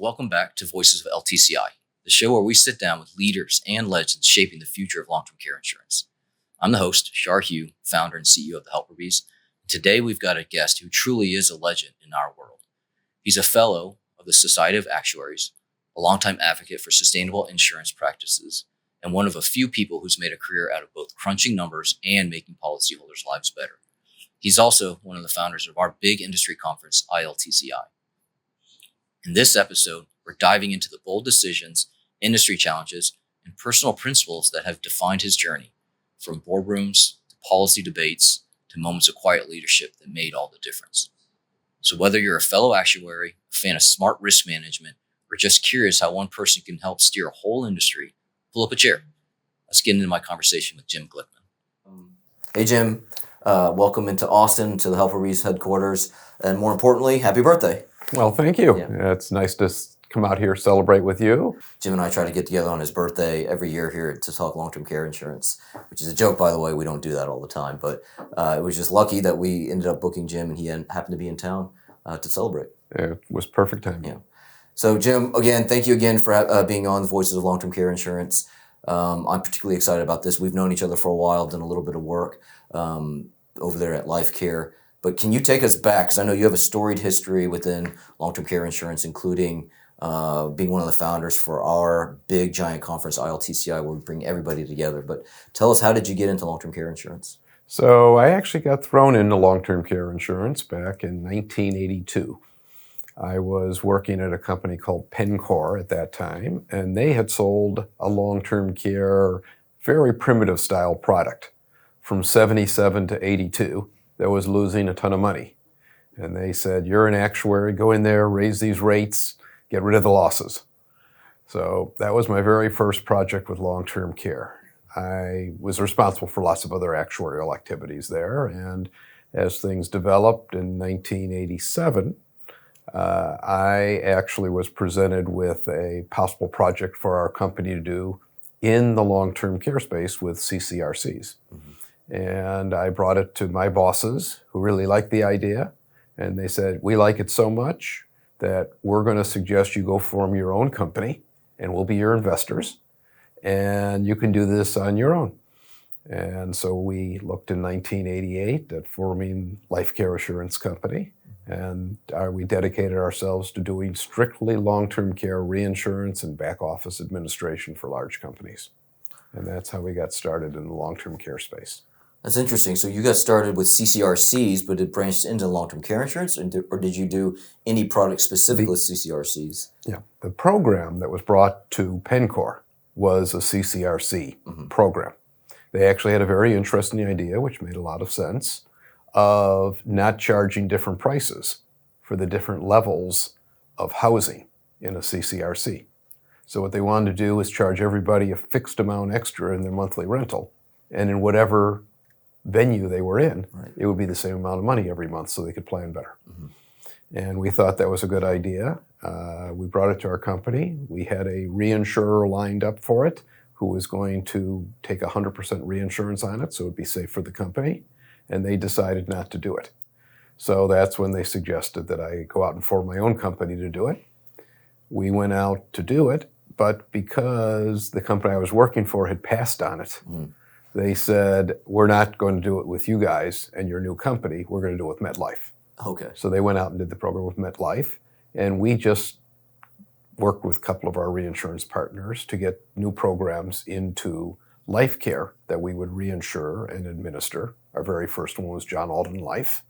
Welcome back to Voices of LTCI, the show where we sit down with leaders and legends shaping the future of long-term care insurance. I'm the host, Shar Hugh, founder and CEO of the Helper Bees. Today we've got a guest who truly is a legend in our world. He's a fellow of the Society of Actuaries, a longtime advocate for sustainable insurance practices, and one of a few people who's made a career out of both crunching numbers and making policyholders' lives better. He's also one of the founders of our big industry conference, ILTCI. In this episode, we're diving into the bold decisions, industry challenges, and personal principles that have defined his journey, from boardrooms to policy debates to moments of quiet leadership that made all the difference. So whether you're a fellow actuary, a fan of smart risk management, or just curious how one person can help steer a whole industry, pull up a chair. Let's get into my conversation with Jim Glickman. Hey, Jim. Welcome into Austin to the Helper Bees headquarters. And more importantly, happy birthday. Well, thank you. Yeah. It's nice to come out here, celebrate with you. Jim and I try to get together on his birthday every year here to talk long-term care insurance, which is a joke, by the way. We don't do that all the time. But it was just lucky that we ended up booking Jim, and he happened to be in town to celebrate. It was perfect timing. Yeah. So, Jim, again, thank you again for being on the Voices of Long-Term Care Insurance. I'm particularly excited about this. We've known each other for a while, done a little bit of work over there at LifeCare. But can you take us back? Because I know you have a storied history within long-term care insurance, including being one of the founders for our big giant conference, ILTCI, where we bring everybody together. But tell us, how did you get into long-term care insurance? So I actually got thrown into long-term care insurance back in 1982. I was working at a company called Pencor at that time, and they had sold a long-term care, very primitive style product from 77 to 82 that was losing a ton of money. And they said, you're an actuary, go in there, raise these rates, get rid of the losses. So that was my very first project with long-term care. I was responsible for lots of other actuarial activities there, and as things developed in 1987, I actually was presented with a possible project for our company to do in the long-term care space with CCRCs. Mm-hmm. And I brought it to my bosses, who really liked the idea, and they said, we like it so much that we're going to suggest you go form your own company, and we'll be your investors, and you can do this on your own. And so we looked in 1988 at forming LifeCare Assurance Company, and we dedicated ourselves to doing strictly long-term care reinsurance and back office administration for large companies. And that's how we got started in the long-term care space. That's interesting. So you got started with CCRCs, but it branched into long-term care insurance, or did you do any product specific with CCRCs? Yeah. The program that was brought to Pencor was a CCRC program. They actually had a very interesting idea, which made a lot of sense, of not charging different prices for the different levels of housing in a CCRC. So what they wanted to do was charge everybody a fixed amount extra in their monthly rental, and in whatever venue they were in, right, it would be the same amount of money every month so they could plan better. Mm-hmm. And we thought that was a good idea. We brought it to our company. We had a reinsurer lined up for it who was going to take 100% reinsurance on it so it would be safe for the company, and they decided not to do it. So that's when they suggested that I go out and form my own company to do it. We went out to do it, but because the company I was working for had passed on it, they said, we're not going to do it with you guys and your new company, we're going to do it with MetLife. Okay. So they went out and did the program with MetLife, and we just worked with a couple of our reinsurance partners to get new programs into LifeCare that we would reinsure and administer. Our very first one was John Alden Life.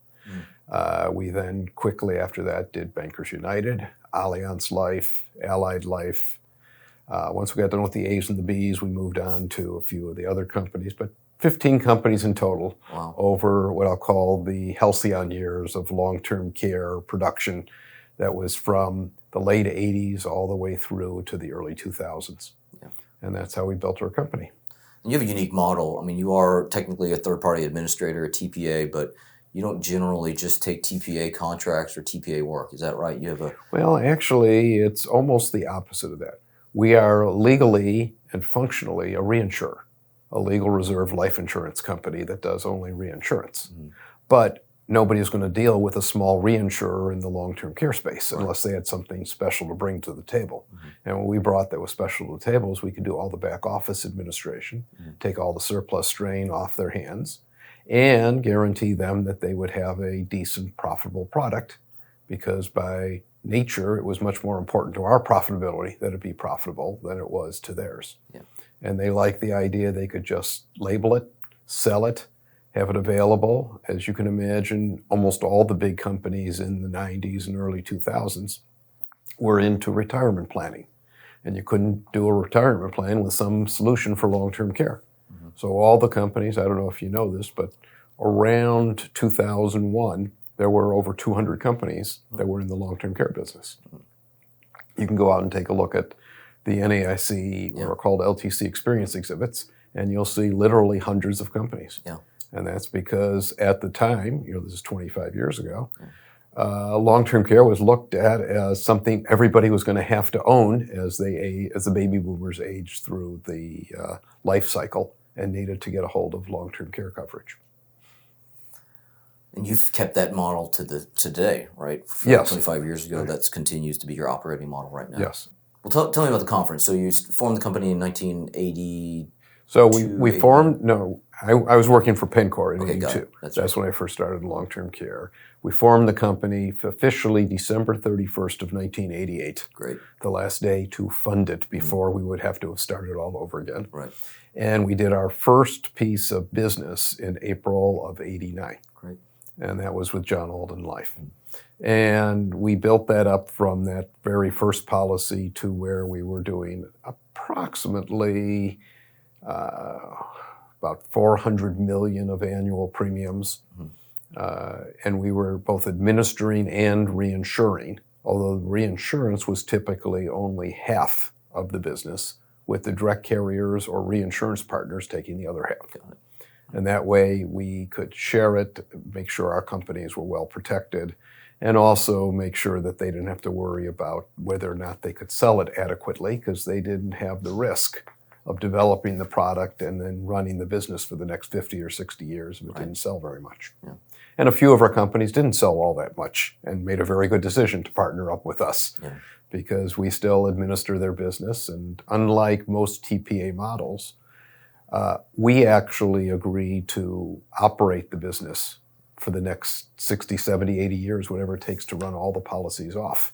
We then quickly after that did Bankers United, Allianz Life, Allied Life. Once we got done with the A's and the B's, we moved on to a few of the other companies, but 15 companies in total. Wow. Over what I'll call the halcyon years of long-term care production that was from the late 80s all the way through to the early 2000s. Yeah. And that's how we built our company. And you have a unique model. I mean, you are technically a third-party administrator, a TPA, but you don't generally just take TPA contracts or TPA work. Is that right? You have a... Well, actually, it's almost the opposite of that. We are legally and functionally a reinsurer, a legal reserve life insurance company that does only reinsurance. Mm-hmm. But nobody's going to deal with a small reinsurer in the long-term care space Right. unless they had something special to bring to the table. And what we brought that was special to the table is we could do all the back office administration, take all the surplus strain off their hands, and guarantee them that they would have a decent, profitable product, because by nature, it was much more important to our profitability that it be profitable than it was to theirs. Yeah. And they liked the idea they could just label it, sell it, have it available. As you can imagine, almost all the big companies in the 90s and early 2000s were into retirement planning. And you couldn't do a retirement plan with some solution for long-term care. So all the companies, I don't know if you know this, but around 2001, there were over 200 companies that were in the long-term care business. You can go out and take a look at the NAIC, or called LTC experience exhibits, and you'll see literally hundreds of companies. Yeah. And that's because at the time, this is 25 years ago, long-term care was looked at as something everybody was going to have to own as the baby boomers aged through the life cycle and needed to get a hold of long-term care coverage. And you've kept that model to today, right? From Yes. 25 years ago, that continues to be your operating model right now. Yes. Well, tell me about the conference. So you formed the company in 1980. So we formed, I was working for PennCore in Okay, got 82. it. That's when I first started in long-term care. We formed the company officially December 31st of 1988. Great. The last day to fund it before we would have to have started all over again. Right. And we did our first piece of business in April of 89. Great. And that was with John Alden Life. And we built that up from that very first policy to where we were doing approximately about $400 million of annual premiums. And we were both administering and reinsuring, although reinsurance was typically only half of the business, with the direct carriers or reinsurance partners taking the other half. Got it. And that way we could share it, make sure our companies were well protected, and also make sure that they didn't have to worry about whether or not they could sell it adequately, because they didn't have the risk of developing the product and then running the business for the next 50 or 60 years if it didn't sell very much. Yeah. And a few of our companies didn't sell all that much and made a very good decision to partner up with us, because we still administer their business. And unlike most TPA models, we actually agree to operate the business for the next 60, 70, 80 years, whatever it takes to run all the policies off.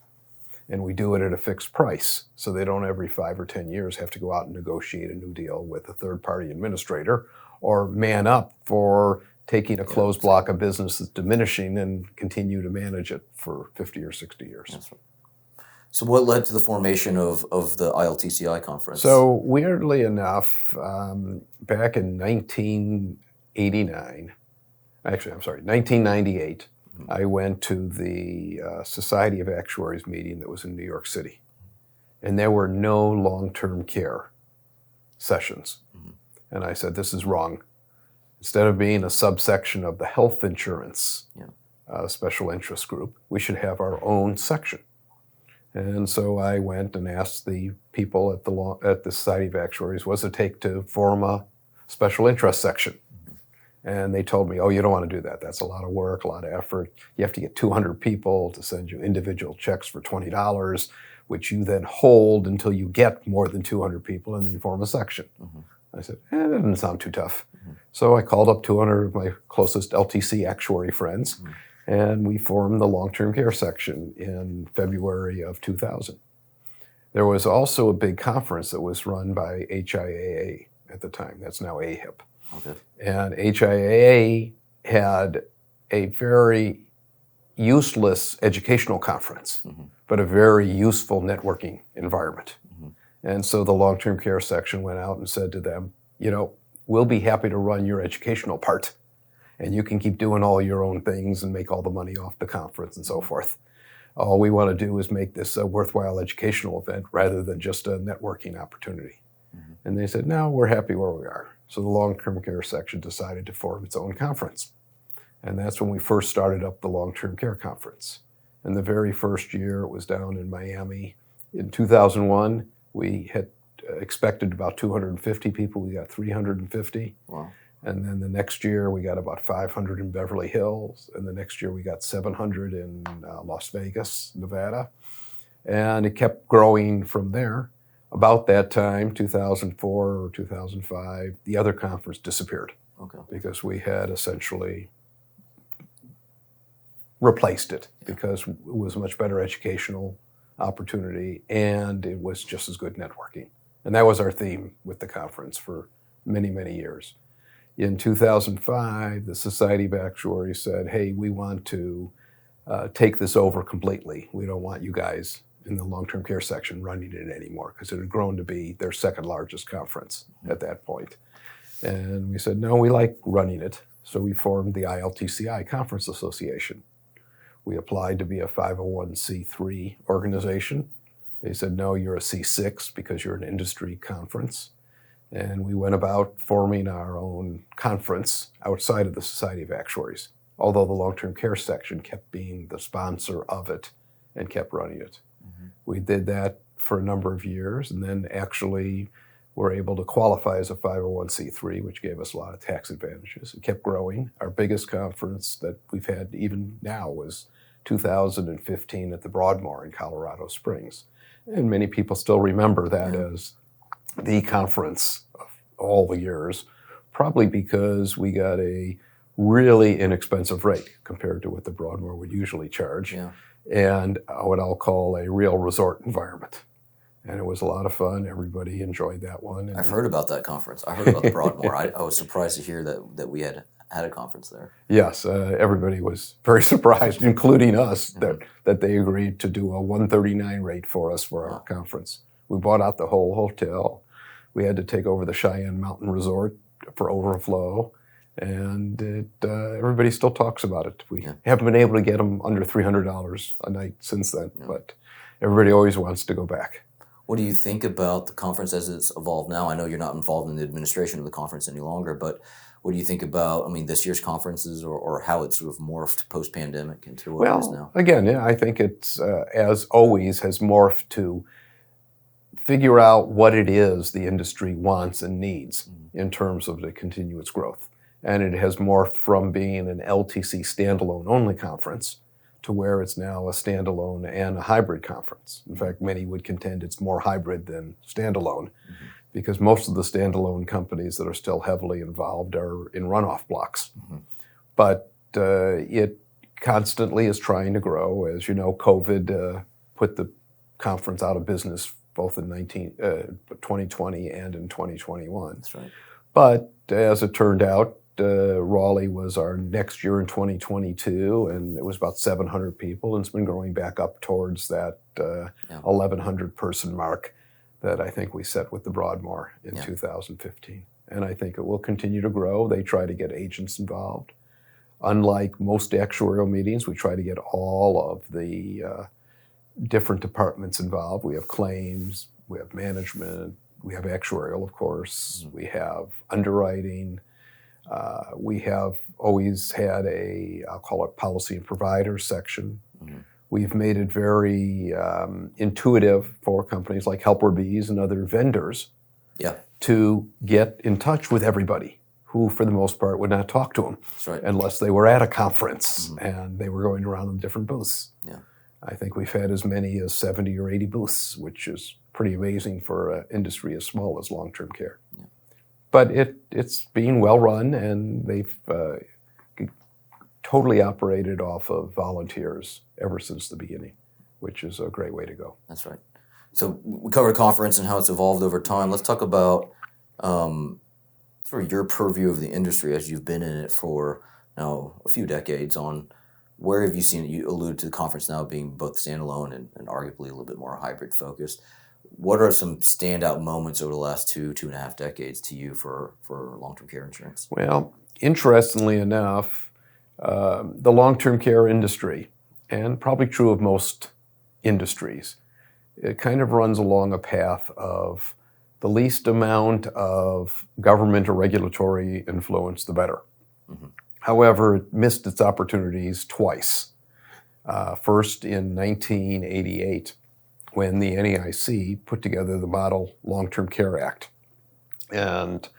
And we do it at a fixed price, so they don't every 5 or 10 years have to go out and negotiate a new deal with a third-party administrator or man up for taking a closed block of business that's diminishing and continue to manage it for 50 or 60 years. That's right. So what led to the formation of the ILTCI Conference? So weirdly enough, back in 1998, I went to the Society of Actuaries meeting that was in New York City. And there were no long-term care sessions. And I said, this is wrong. Instead of being a subsection of the health insurance special interest group, we should have our own section. And so I went and asked the people at the Society of Actuaries, what does it take to form a special interest section? And they told me, oh, you don't want to do that. That's a lot of work, a lot of effort. You have to get 200 people to send you individual checks for $20, which you then hold until you get more than 200 people, and then you form a section. I said, that doesn't sound too tough. So I called up 200 of my closest LTC actuary friends, and we formed the long-term care section in February of 2000. There was also a big conference that was run by HIAA at the time. That's now AHIP. Okay. And HIAA had a very useless educational conference, but a very useful networking environment. And so the long-term care section went out and said to them, we'll be happy to run your educational part, and you can keep doing all your own things and make all the money off the conference and so forth. All we want to do is make this a worthwhile educational event rather than just a networking opportunity. And they said, no, we're happy where we are. So the long-term care section decided to form its own conference. And that's when we first started up the long-term care conference. And the very first year it was down in Miami. In 2001, we had expected about 250 people. We got 350. Wow. And then the next year we got about 500 in Beverly Hills, and the next year we got 700 in Las Vegas, Nevada. And it kept growing from there. About that time, 2004 or 2005, the other conference disappeared. Okay. Because we had essentially replaced it, because it was a much better educational opportunity and it was just as good networking. And that was our theme with the conference for many, many years. In 2005, the Society of Actuaries said, hey, we want to take this over completely. We don't want you guys in the long-term care section running it anymore, because it had grown to be their second largest conference at that point. And we said, no, we like running it. So we formed the ILTCI Conference Association. We applied to be a 501c3 organization. They said, no, you're a C6 because you're an industry conference. And we went about forming our own conference outside of the Society of Actuaries, although the long-term care section kept being the sponsor of it and kept running it. Mm-hmm. We did that for a number of years, and then actually were able to qualify as a 501c3, which gave us a lot of tax advantages. It kept growing. Our biggest conference that we've had even now was 2015 at the Broadmoor in Colorado Springs. And many people still remember that as the conference of all the years, probably because we got a really inexpensive rate compared to what the Broadmoor would usually charge, and what I'll call a real resort environment. And it was a lot of fun. Everybody enjoyed that one. And I've heard about that conference. I heard about the Broadmoor. I was surprised to hear that we had a conference there. Yes, everybody was very surprised, including us, that they agreed to do a $139 rate for us for our conference. We bought out the whole hotel. We had to take over the Cheyenne Mountain Resort for overflow, and everybody still talks about it. We haven't been able to get them under $300 a night since then, but everybody always wants to go back. What do you think about the conference as it's evolved now? I know you're not involved in the administration of the conference any longer, but what do you think about, this year's conferences or how it's sort of morphed post-pandemic into what it is now? Again, I think it's, as always, has morphed to figure out what it is the industry wants and needs in terms of the continuous growth. And it has morphed from being an LTC standalone only conference to where it's now a standalone and a hybrid conference. In fact, many would contend it's more hybrid than standalone, because most of the standalone companies that are still heavily involved are in runoff blocks. But it constantly is trying to grow. As you know, COVID put the conference out of business both in 2020 and in 2021. That's right. But as it turned out, Raleigh was our next year in 2022, and it was about 700 people, and it's been growing back up towards that 1,100 person mark that I think we set with the Broadmoor in 2015. And I think it will continue to grow. They try to get agents involved. Unlike most actuarial meetings, we try to get all of the different departments involved. We have claims, we have management, we have actuarial, of course, we have underwriting. We have always had I'll call it policy and provider section. We've made it very intuitive for companies like Helper Bees and other vendors to get in touch with everybody who, for the most part, would not talk to them unless they were at a conference and they were going around in different booths. I think we've had as many as 70 or 80 booths, which is pretty amazing for an industry as small as long-term care. But it's being well run, and they've totally operated off of volunteers ever since the beginning, which is a great way to go. That's right. So we covered the conference and how it's evolved over time. Let's talk about sort of your purview of the industry as you've been in it for now a few decades. On where have you seen it? You alluded to the conference now being both standalone and arguably a little bit more hybrid focused. What are some standout moments over the last two and a half decades to you for long-term care insurance? Well, interestingly enough, the long-term care industry, and probably true of most industries, it kind of runs along a path of the least amount of government or regulatory influence, the better. However, it missed its opportunities twice. First in 1988, when the NAIC put together the Model Long-Term Care Act. And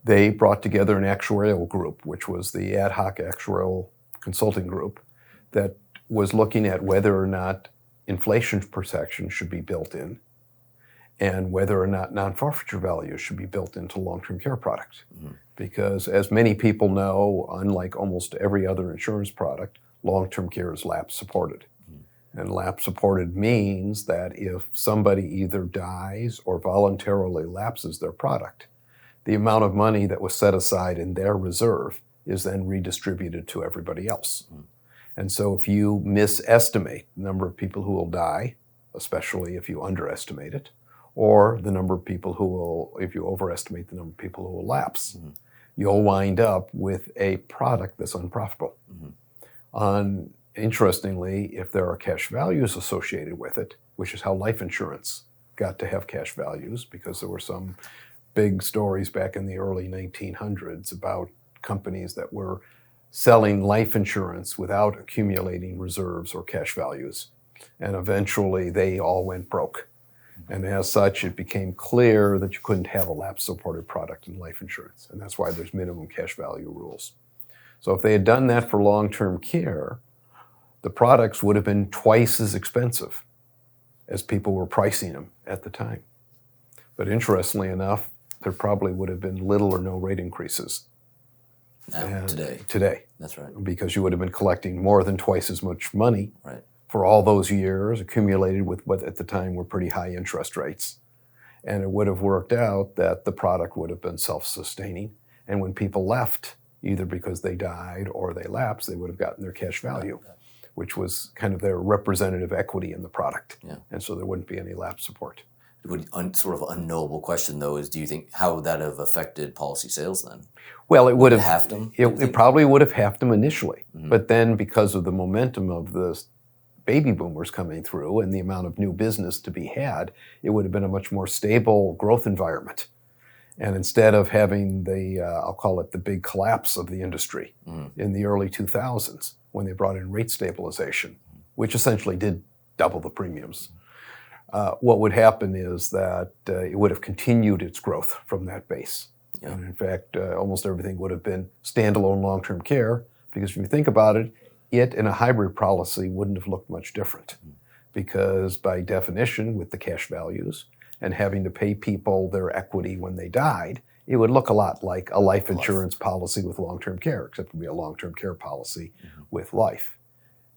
they brought together an actuarial group, which was the ad hoc actuarial consulting group, that was looking at whether or not inflation protection should be built in and whether or not non-forfeiture values should be built into long-term care products. Mm-hmm. Because as many people know, unlike almost every other insurance product, long-term care is lapse supported. Mm-hmm. And lapse supported means that if somebody either dies or voluntarily lapses their product, the amount of money that was set aside in their reserve is then redistributed to everybody else. Mm-hmm. And so if you misestimate the number of people who will die, especially if you underestimate it, or the number of people who will, if you overestimate the number of people who will lapse, mm-hmm. you'll wind up with a product that's unprofitable. Mm-hmm. Interestingly, if there are cash values associated with it, which is how life insurance got to have cash values, because there were some big stories back in the early 1900s about companies that were selling life insurance without accumulating reserves or cash values. And eventually they all went broke. And as such, it became clear that you couldn't have a lapse-supported product in life insurance. And that's why there's minimum cash value rules. So if they had done that for long-term care, the products would have been twice as expensive as people were pricing them at the time. But interestingly enough, there probably would have been little or no rate increases. Today. That's right. Because you would have been collecting more than twice as much money. Right. For all those years, accumulated with what at the time were pretty high interest rates. And it would have worked out that the product would have been self-sustaining. And when people left, either because they died or they lapsed, they would have gotten their cash value, which was kind of their representative equity in the product. Yeah. And so there wouldn't be any lapse support. Sort of unknowable question, though, is do you think how would that have affected policy sales then? Well, it would have halved them. It probably would have halved them initially. Mm-hmm. But then because of the momentum of the baby boomers coming through and the amount of new business to be had, it would have been a much more stable growth environment. And instead of having the, I'll call it the big collapse of the industry in the early 2000s when they brought in rate stabilization, which essentially did double the premiums, what would happen is that it would have continued its growth from that base. Yeah. And in fact, almost everything would have been standalone long-term care, because if you think about it, it in a hybrid policy wouldn't have looked much different, because by definition, with the cash values and having to pay people their equity when they died, it would look a lot like a life insurance policy with long-term care, except it would be a long-term care policy with life.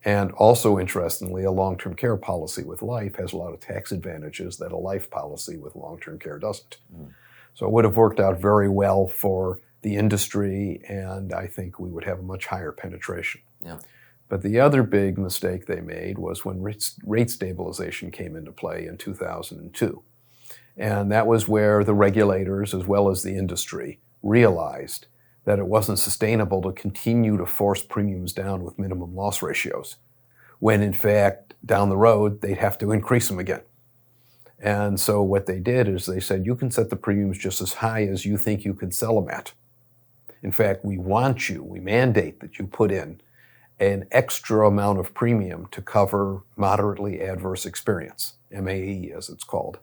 And also, interestingly, a long-term care policy with life has a lot of tax advantages that a life policy with long-term care doesn't. So it would have worked out very well for the industry, and I think we would have a much higher penetration. Yeah. But the other big mistake they made was when rate stabilization came into play in 2002. And that was where the regulators, as well as the industry, realized that it wasn't sustainable to continue to force premiums down with minimum loss ratios, when in fact, down the road, they'd have to increase them again. And so what they did is they said, you can set the premiums just as high as you think you can sell them at. In fact, we mandate that you put in an extra amount of premium to cover moderately adverse experience, MAAA as it's called,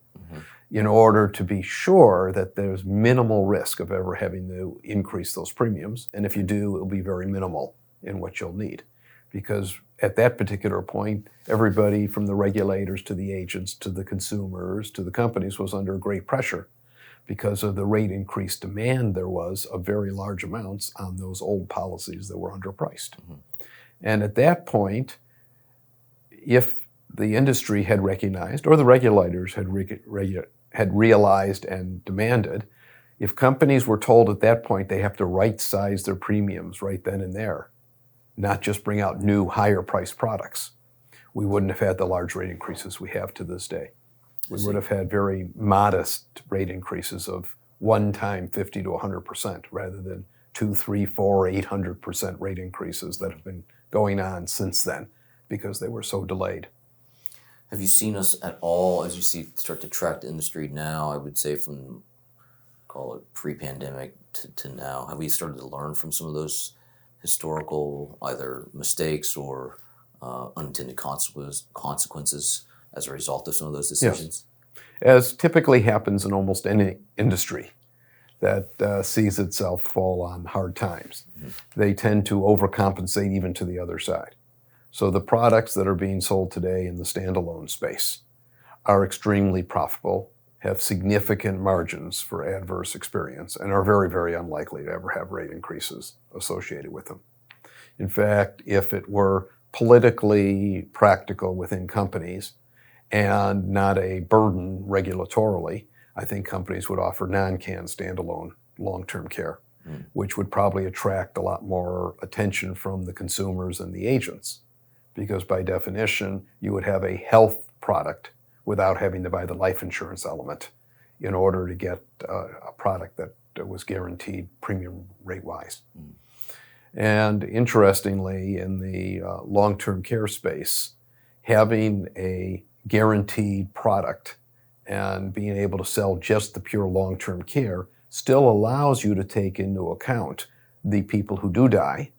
in order to be sure that there's minimal risk of ever having to increase those premiums. And if you do, it'll be very minimal in what you'll need. Because at that particular point, everybody from the regulators to the agents to the consumers to the companies was under great pressure because of the rate increase demand there was of very large amounts on those old policies that were underpriced. And at that point, if the industry had recognized, or the regulators had realized and demanded, if companies were told at that point they have to right-size their premiums right then and there, not just bring out new higher-priced products, we wouldn't have had the large rate increases we have to this day. We would have had very modest rate increases of one-time 50 to 100%, rather than 2, 3, 4, 800% rate increases that have been going on since then because they were so delayed. Have you seen us at all, as you start to track the industry now, I would say from, call it pre-pandemic to now, have we started to learn from some of those historical either mistakes or unintended consequences as a result of some of those decisions? Yes. As typically happens in almost any industry, that sees itself fall on hard times. They tend to overcompensate even to the other side. So the products that are being sold today in the standalone space are extremely profitable, have significant margins for adverse experience, and are very, very unlikely to ever have rate increases associated with them. In fact, if it were politically practical within companies and not a burden regulatorily, I think companies would offer non-can standalone long-term care, which would probably attract a lot more attention from the consumers and the agents, because by definition, you would have a health product without having to buy the life insurance element in order to get a product that was guaranteed premium rate-wise. And interestingly, in the long-term care space, having a guaranteed product and being able to sell just the pure long-term care still allows you to take into account the people who do die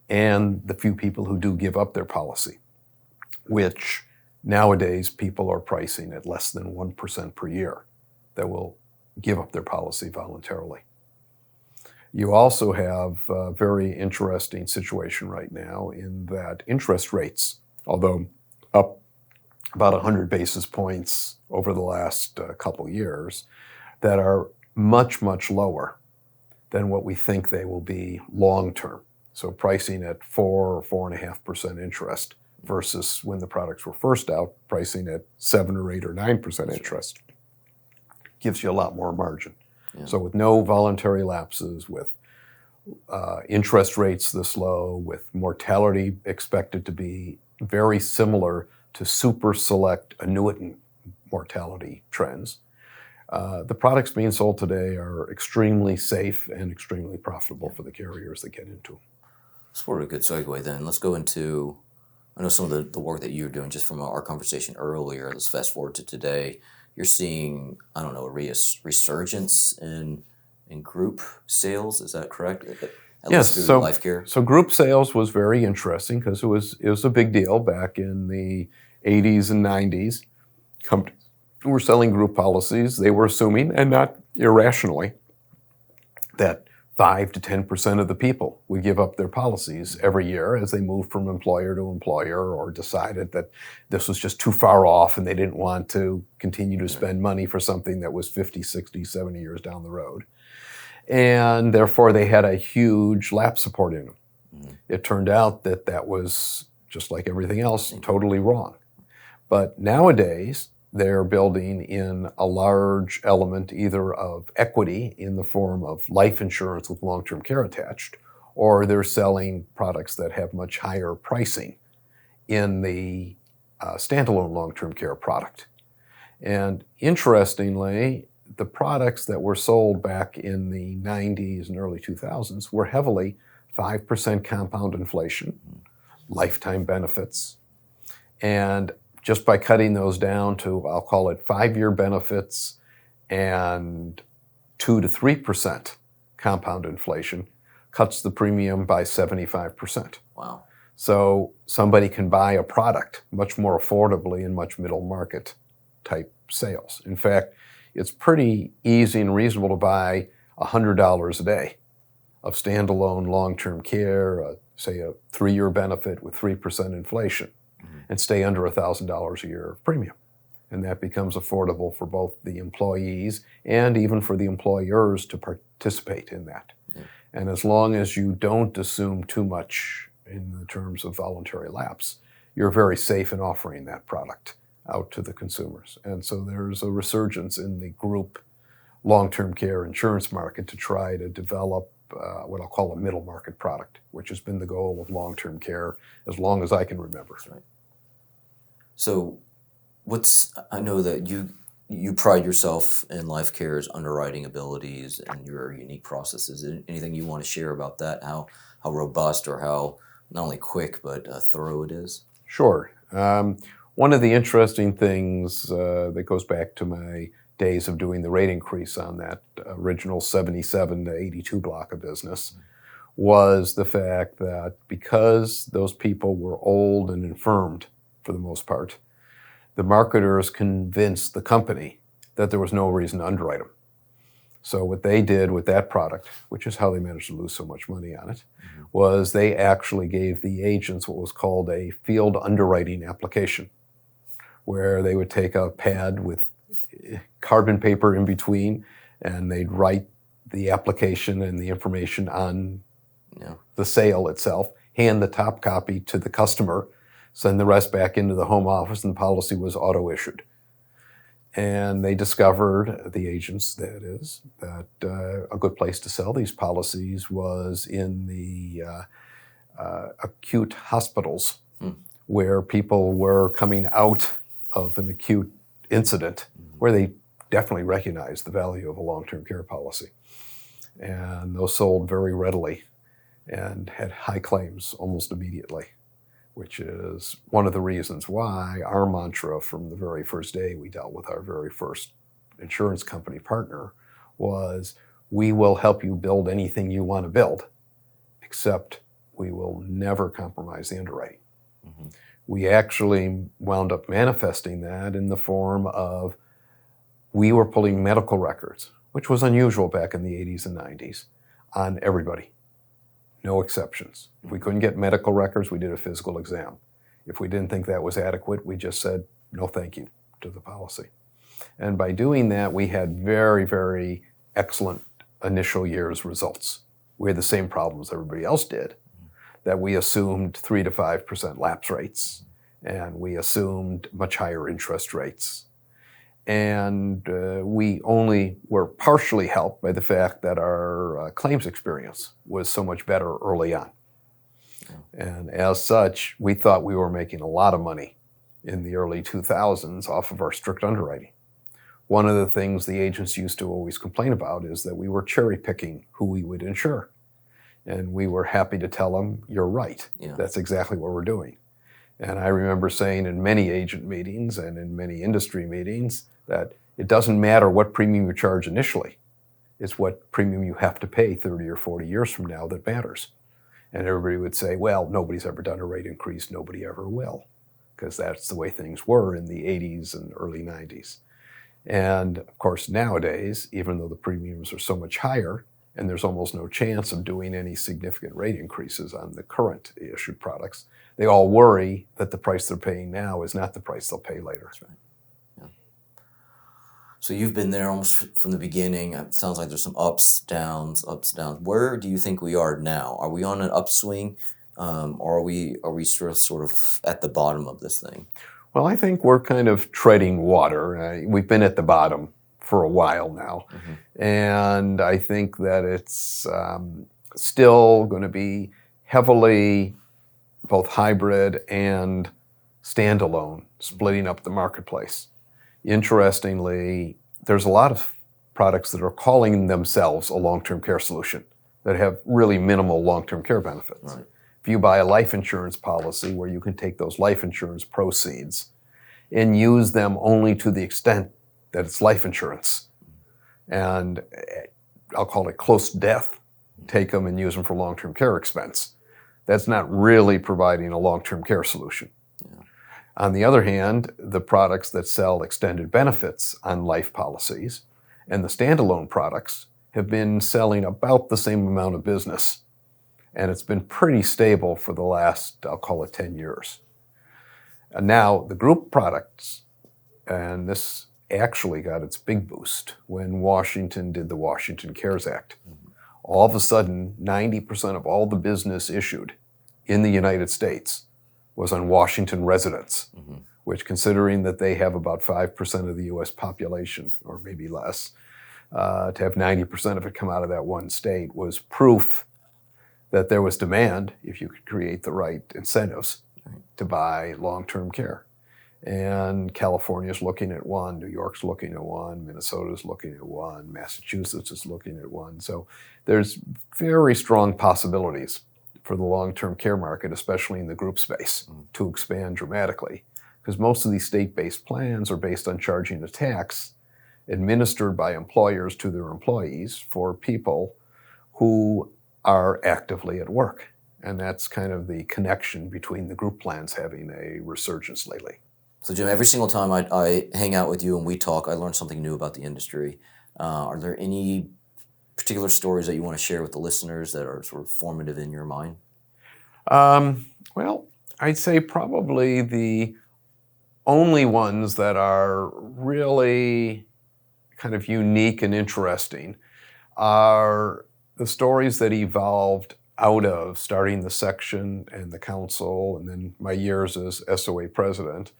and the few people who do give up their policy, which nowadays people are pricing at less than 1% per year that will give up their policy voluntarily. You also have a very interesting situation right now in that interest rates, although up about 100 basis points over the last couple years, that are much, much lower than what we think they will be long term. So pricing at 4 or 4.5% interest versus when the products were first out, pricing at 7 or 8 or 9% interest gives you a lot more margin. Yeah. So with no voluntary lapses, with interest rates this low, with mortality expected to be very similar to super select annuitant mortality trends, the products being sold today are extremely safe and extremely profitable for the carriers that get into them. That's sort of a good segue then. Let's go into, I know some of the work that you're doing just from our conversation earlier. Let's fast forward to today. You're seeing, I don't know, a resurgence in group sales. Is that correct? Yes. So LifeCare. So group sales was very interesting because it was a big deal back in the 80s and 90s. Companies were selling group policies. They were assuming, and not irrationally, that 5 to 10% of the people would give up their policies every year as they moved from employer to employer or decided that this was just too far off and they didn't want to continue to spend money for something that was 50, 60, 70 years down the road. And therefore they had a huge lapse support in them. It turned out that that was, just like everything else, totally wrong. But nowadays, they're building in a large element either of equity in the form of life insurance with long-term care attached, or they're selling products that have much higher pricing in the standalone long-term care product. And interestingly, the products that were sold back in the 90s and early 2000s were heavily 5% compound inflation, lifetime benefits, and just by cutting those down to, I'll call it 5-year benefits and 2 to 3% compound inflation, cuts the premium by 75%. Wow. So somebody can buy a product much more affordably in much middle market type sales. In fact, it's pretty easy and reasonable to buy $100 a day of standalone long-term care, say a 3-year benefit with 3% inflation, and stay under $1,000 a year of premium. And that becomes affordable for both the employees and even for the employers to participate in that. And as long as you don't assume too much in the terms of voluntary lapse, you're very safe in offering that product out to the consumers. And so there's a resurgence in the group long-term care insurance market to try to develop what I'll call a middle market product, which has been the goal of long-term care as long as I can remember. That's right. So I know that you pride yourself in LifeCare's underwriting abilities and your unique processes. Anything you want to share about that, how robust or how not only quick but thorough it is? Sure. One of the interesting things that goes back to my days of doing the rate increase on that original 77 to 82 block of business was the fact that because those people were old and infirmed for the most part, the marketers convinced the company that there was no reason to underwrite them. So what they did with that product, which is how they managed to lose so much money on it, was they actually gave the agents what was called a field underwriting application, where they would take a pad with carbon paper in between, and they'd write the application and the information on the sale itself, hand the top copy to the customer, send the rest back into the home office, and the policy was auto-issued. And they discovered, the agents that is, that a good place to sell these policies was in the acute hospitals, where people were coming out of an acute incident, where they definitely recognized the value of a long-term care policy. And those sold very readily and had high claims almost immediately, which is one of the reasons why our mantra from the very first day we dealt with our very first insurance company partner was, we will help you build anything you want to build, except we will never compromise the underwriting. We actually wound up manifesting that in the form of, we were pulling medical records, which was unusual back in the 80s and 90s, on everybody. No exceptions. If we couldn't get medical records, we did a physical exam. If we didn't think that was adequate, we just said, no thank you to the policy. And by doing that, we had very, very excellent initial year's results. We had the same problems everybody else did, that we assumed 3 to 5% lapse rates, and we assumed much higher interest rates. And we only were partially helped by the fact that our claims experience was so much better early on. And as such, we thought we were making a lot of money in the early 2000s off of our strict underwriting. One of the things the agents used to always complain about is that we were cherry picking who we would insure. And we were happy to tell them, you're right. That's exactly what we're doing. And I remember saying in many agent meetings and in many industry meetings that it doesn't matter what premium you charge initially. It's what premium you have to pay 30 or 40 years from now that matters. And everybody would say, well, nobody's ever done a rate increase, nobody ever will, because that's the way things were in the 80s and early 90s. And of course, nowadays, even though the premiums are so much higher, and there's almost no chance of doing any significant rate increases on the current issued products, they all worry that the price they're paying now is not the price they'll pay later. That's right. Yeah. So you've been there almost from the beginning. It sounds like there's some ups, downs. Where do you think we are now? Are we on an upswing, or are we sort of at the bottom of this thing? Well, I think we're kind of treading water. We've been at the bottom for a while now. And I think that it's still going to be heavily both hybrid and standalone, splitting up the marketplace. Interestingly, there's a lot of products that are calling themselves a long-term care solution that have really minimal long-term care benefits. Right. If you buy a life insurance policy where you can take those life insurance proceeds and use them only to the extent that it's life insurance, and I'll call it close to death, take them and use them for long-term care expense, that's not really providing a long-term care solution. On the other hand, the products that sell extended benefits on life policies and the standalone products have been selling about the same amount of business. And it's been pretty stable for the last, I'll call it 10 years. And now the group products, and this actually got its big boost when Washington did the Washington CARES Act. All of a sudden, 90% of all the business issued in the United States was on Washington residents, which, considering that they have about 5% of the US population, or maybe less, to have 90% of it come out of that one state was proof that there was demand if you could create the right incentives to buy long-term care. And California's looking at one, New York's looking at one, Minnesota's looking at one, Massachusetts is looking at one. So there's very strong possibilities for the long-term care market, especially in the group space, to expand dramatically. Because most of these state-based plans are based on charging a tax administered by employers to their employees for people who are actively at work. And that's kind of the connection between the group plans having a resurgence lately. So Jim, every single time I hang out with you and we talk, I learn something new about the industry. Are there any particular stories that you want to share with the listeners that are sort of formative in your mind? Well, I'd say probably the only ones that are really kind of unique and interesting are the stories that evolved out of starting the section and the council and then my years as SOA president.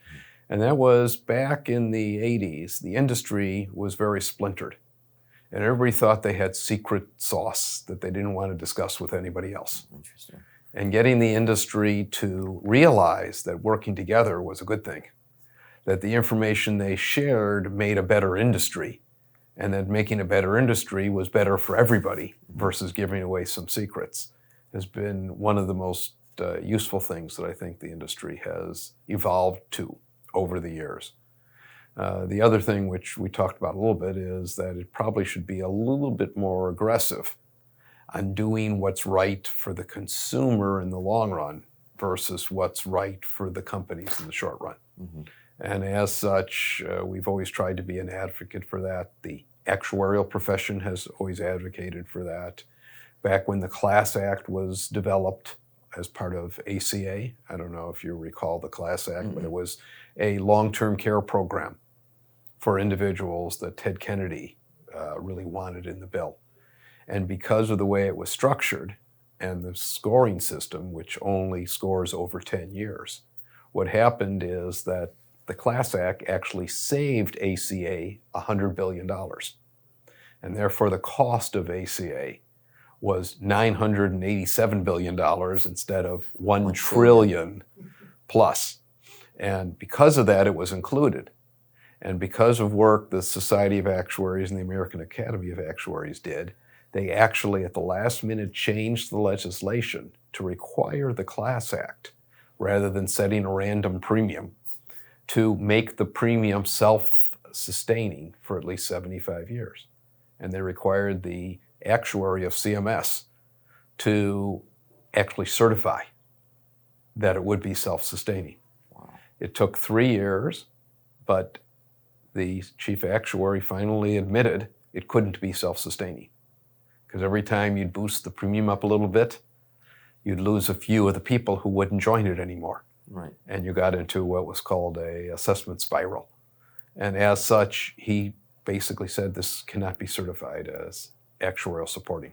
And that was back in the 80s. The industry was very splintered. And everybody thought they had secret sauce that they didn't want to discuss with anybody else. Interesting. And getting the industry to realize that working together was a good thing, that the information they shared made a better industry, and that making a better industry was better for everybody versus giving away some secrets, has been one of the most useful things that I think the industry has evolved to over the years. The other thing which we talked about a little bit is that it probably should be a little bit more aggressive on doing what's right for the consumer in the long run versus what's right for the companies in the short run. Mm-hmm. And as such, we've always tried to be an advocate for that. The actuarial profession has always advocated for that. Back when the Class Act was developed as part of ACA, I don't know if you recall the Class Act, Mm-hmm. but it was a long-term care program for individuals that Ted Kennedy really wanted in the bill. And because of the way it was structured and the scoring system, which only scores over 10 years, what happened is that the Class Act actually saved ACA $100 billion. And therefore the cost of ACA was $987 billion instead of $1 trillion plus. And because of that, it was included. And because of work the Society of Actuaries and the American Academy of Actuaries did, they actually at the last minute changed the legislation to require the Class Act, rather than setting a random premium, to make the premium self-sustaining for at least 75 years. And they required the actuary of CMS to actually certify that it would be self-sustaining. Wow. It took 3 years, but the chief actuary finally admitted it couldn't be self-sustaining. Because every time you'd boost the premium up a little bit, you'd lose a few of the people who wouldn't join it anymore. Right. And you got into what was called a assessment spiral. And as such, he basically said this cannot be certified as actuarial supporting.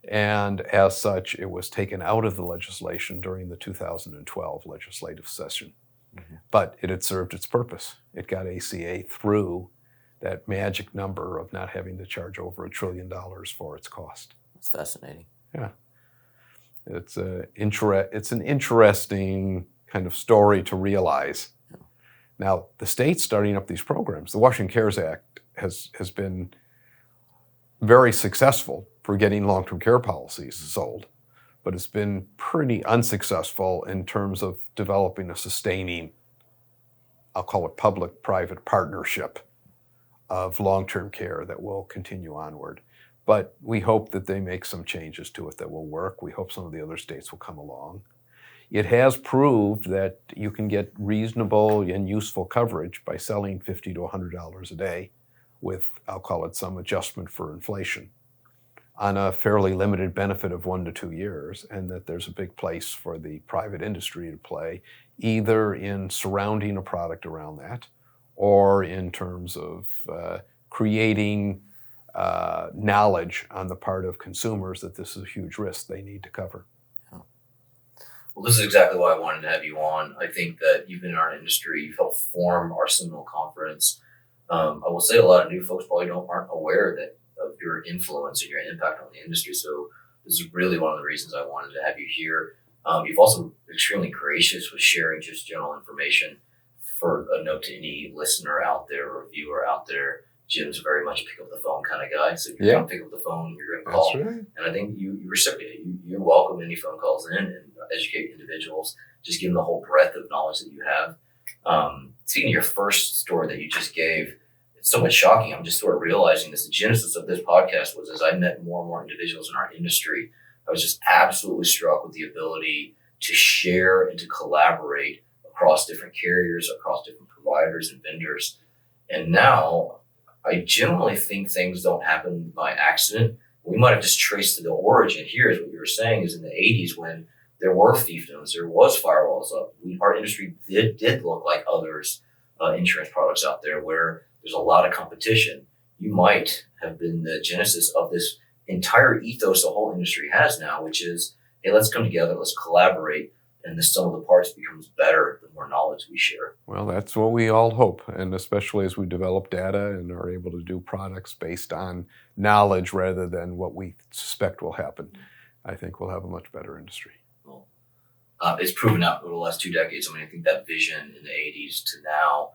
And as such, it was taken out of the legislation during the 2012 legislative session. Mm-hmm. But it had served its purpose. It got ACA through that magic number of not having to charge over $1 trillion for its cost. That's fascinating. Yeah. It's an interesting kind of story to realize. Yeah. Now, the states starting up these programs, the Washington CARES Act has been very successful for getting long-term care policies sold, but it's been pretty unsuccessful in terms of developing a sustaining, I'll call it public-private partnership of long-term care that will continue onward. But we hope that they make some changes to it that will work. We hope some of the other states will come along. It has proved that you can get reasonable and useful coverage by selling $50 to $100 a day with, I'll call it, some adjustment for inflation on a fairly limited benefit of 1 to 2 years, and that there's a big place for the private industry to play, either in surrounding a product around that or in terms of creating knowledge on the part of consumers that this is a huge risk they need to cover. Well, this is exactly why I wanted to have you on. I think that you've been in our industry, you've helped form our Seminole Conference. I will say a lot of new folks probably aren't aware of your influence and your impact on the industry. So this is really one of the reasons I wanted to have you here. You've also been extremely gracious with sharing just general information. For a note to any listener out there or viewer out there, Jim's very much pick up the phone kind of guy. So if you're going to pick up the phone, you're going to call. That's right. And I think you reciprocate. You welcome any phone calls in and educate individuals. Just give them the whole breadth of knowledge that you have. Speaking of your first story that you just gave, it's so much shocking. I'm just sort of realizing this. The genesis of this podcast was as I met more and more individuals in our industry, I was just absolutely struck with the ability to share and to collaborate across different carriers, across different providers and vendors. And now I generally think things don't happen by accident. We might have just traced to the origin. Here is what you were saying is in the 80s when there were fiefdoms, there was firewalls up. Our industry did look like others insurance products out there where there's a lot of competition. You might have been the genesis of this entire ethos the whole industry has now, which is, hey, let's come together, let's collaborate, and the sum of the parts becomes better the more knowledge we share. Well, that's what we all hope, and especially as we develop data and are able to do products based on knowledge rather than what we suspect will happen, I think we'll have a much better industry. Well, it's proven out over the last 2 decades. I think that vision in the 80s to now,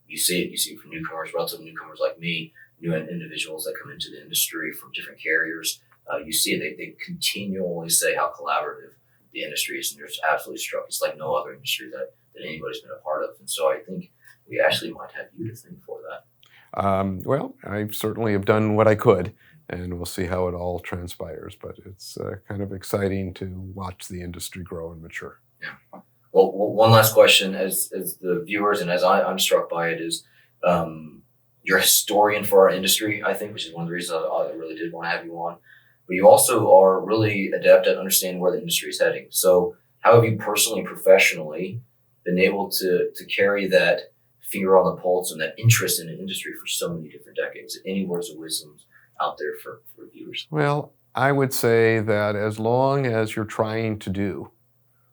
you see it from newcomers, relative newcomers like me, new individuals that come into the industry from different carriers. You see it, they continually say how collaborative the industry is, and they're absolutely struck. It's like no other industry that anybody's been a part of. And so I think we actually might have you to thank for that. Well, I certainly have done what I could, and we'll see how it all transpires. But it's kind of exciting to watch the industry grow and mature. Yeah. Well, one last question, as the viewers and as I'm struck by it, is you're a historian for our industry, I think, which is one of the reasons I really did want to have you on. But you also are really adept at understanding where the industry is heading. So how have you personally and professionally been able to carry that finger on the pulse and that interest in the industry for so many different decades? Any words of wisdom out there for viewers? Well, I would say that as long as you're trying to do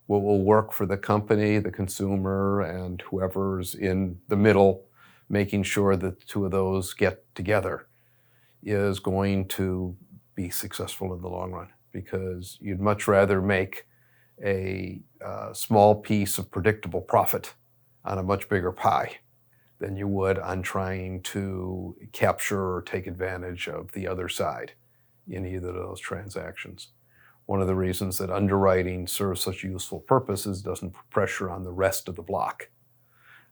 what will work for the company, the consumer, and whoever's in the middle, making sure that the two of those get together is going to be successful in the long run, because you'd much rather make a small piece of predictable profit on a much bigger pie than you would on trying to capture or take advantage of the other side in either of those transactions. One of the reasons that underwriting serves such a useful purpose is it doesn't put pressure on the rest of the block.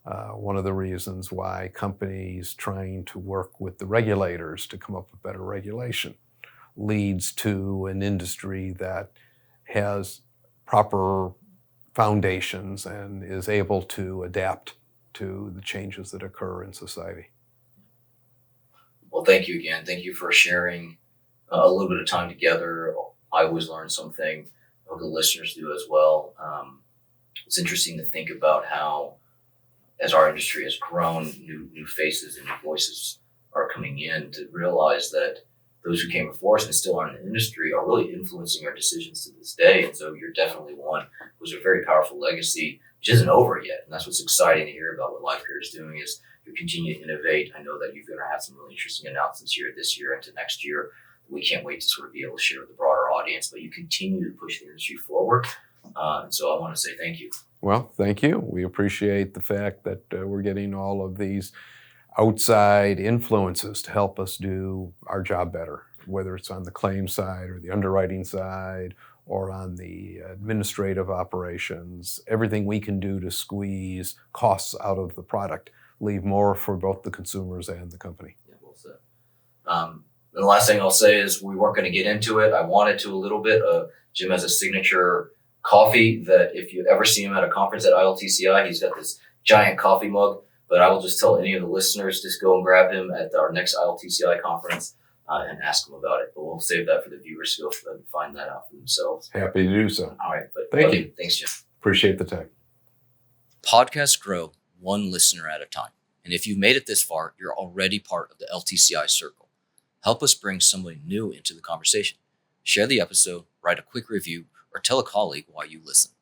One of the reasons why companies trying to work with the regulators to come up with better regulation leads to an industry that has proper foundations and is able to adapt to the changes that occur in society. Well, thank you again. Thank you for sharing a little bit of time together. I always learn something. I hope the listeners do as well. It's interesting to think about how, as our industry has grown, new faces and new voices are coming in, to realize that those who came before us and still are in the industry are really influencing our decisions to this day. And so you're definitely one who's a very powerful legacy, which isn't over yet. And that's what's exciting to hear about what LifeCare is doing, is you continue to innovate. I know that you're going to have some really interesting announcements here this year into next year. We can't wait to sort of be able to share with the broader audience, but you continue to push the industry forward. And so I want to say thank you. Well, thank you. We appreciate the fact that we're getting all of these outside influences to help us do our job better, whether it's on the claim side or the underwriting side or on the administrative operations. Everything we can do to squeeze costs out of the product, leave more for both the consumers and the company. Yeah, well said. And the last thing I'll say is we weren't going to get into it. I wanted to a little bit. Jim has a signature coffee that if you ever see him at a conference at ILTCI, he's got this giant coffee mug. But I will just tell any of the listeners, just go and grab him at our next ILTCI conference and ask him about it. But we'll save that for the viewers to go and find that out for themselves. Happy to do so. All right. But Thank you. Thanks, Jim. Appreciate the time. Podcasts grow one listener at a time. And if you've made it this far, you're already part of the LTCI circle. Help us bring somebody new into the conversation. Share the episode, write a quick review, or tell a colleague why you listen.